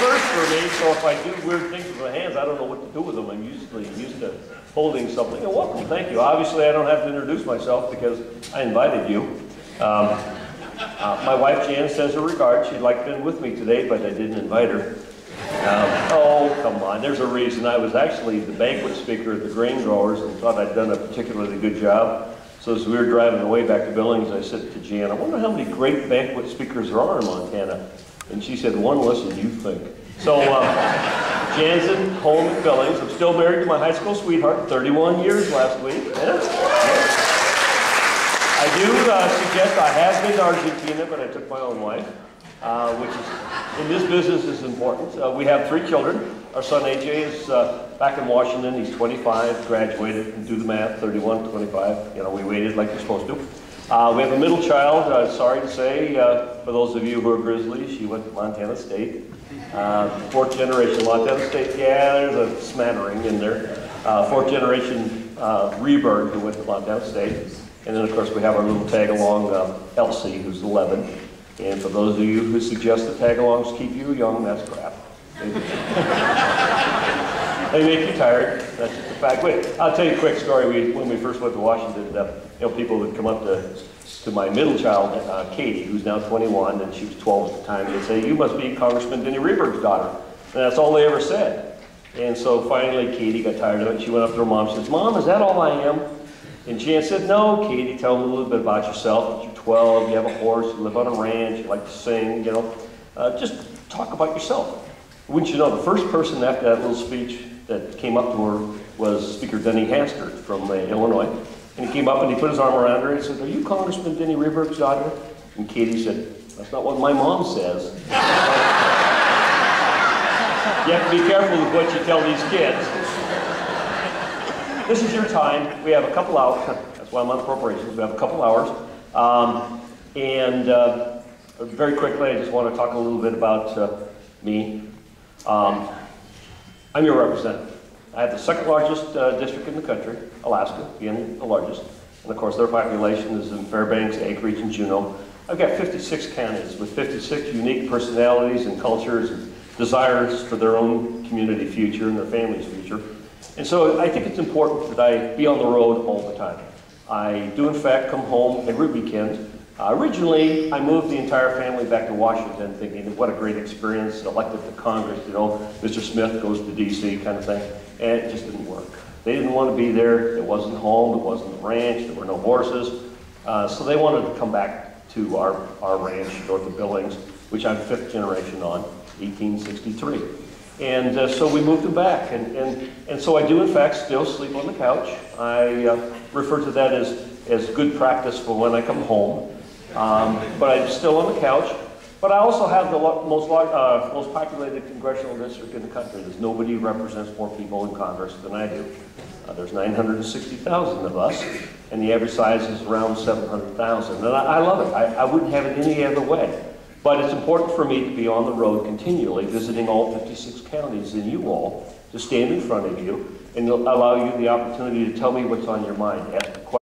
first for me, so if I do weird things with my hands, I don't know what to do with them. I'm usually used to holding something. And welcome, thank you. Obviously, I don't have to introduce myself because I invited you. My wife, Jan, sends her regards. She'd like to be with me today, but I didn't invite her. Oh, come on. There's a reason. I was actually the banquet speaker at the grain growers and thought I'd done a particularly good job. So as we were driving away back to Billings, I said to Jan, I wonder how many great banquet speakers there are in Montana. And she said, one less than you think. So Jan's at home at Billings. I'm still married to my high school sweetheart, 31 years last week. Yeah. I do suggest I have been to Argentina, but I took my own wife, which is, in this business is important. We have 3 children. Our son AJ is back in Washington. He's 25, graduated, and do the math, 31, 25. You know, we waited like we're supposed to. We have a middle child, sorry to say, for those of you who are Grizzlies, she went to Montana State. 4th generation Montana State, yeah, there's a smattering in there. 4th generation Rehberg, who went to Montana State. And then, of course, we have our little tag-along, Elsie, who's 11. And for those of you who suggest that tag-alongs keep you young, that's crap. They make you tired. That's just a fact. Wait, I'll tell you a quick story. When we first went to Washington, you know, people would come up to my middle child, Katie, who's now 21, and she was 12 at the time. They'd say, "You must be Congressman Denny Rehberg's daughter." And that's all they ever said. And so finally, Katie got tired of it. She went up to her mom and says, "Mom, is that all I am?" And Jan said, "No, Katie, tell them a little bit about yourself. You're 12, you have a horse, you live on a ranch, you like to sing, you know. Just talk about yourself." Wouldn't you know, the first person after that little speech that came up to her was Speaker Denny Rehberg from Illinois. And he came up and he put his arm around her and he said, "Are you Congressman Denny Rehberg's daughter?" And Katie said, "That's not what my mom says." You have to be careful with what you tell these kids. This is your time. We have a couple hours. That's why I'm on appropriations. We have a couple hours. Very quickly, I just want to talk a little bit about me. I'm your representative. I have the 2nd largest district in the country, Alaska, being the largest. And of course, their population is in Fairbanks, Anchorage, and Juneau. I've got 56 counties with 56 unique personalities and cultures and desires for their own community future and their family's future. And so I think it's important that I be on the road all the time. I do, in fact, come home every weekend. Originally, I moved the entire family back to Washington thinking, what a great experience, elected to Congress, you know, Mr. Smith goes to D.C. kind of thing. And it just didn't work. They didn't want to be there. It wasn't home. It wasn't the ranch. There were no horses. So they wanted to come back to our ranch north of Billings, which I'm 5th generation on, 1863. And so we moved them back. And so I do, in fact, still sleep on the couch. I refer to that as good practice for when I come home. But I'm still on the couch. But I also have the most populated congressional district in the country. There's nobody who represents more people in Congress than I do. There's 960,000 of us, and the average size is around 700,000. And I love it. I wouldn't have it any other way. But it's important for me to be on the road continually, visiting all 56 counties, and you all to stand in front of you and allow you the opportunity to tell me what's on your mind. Ask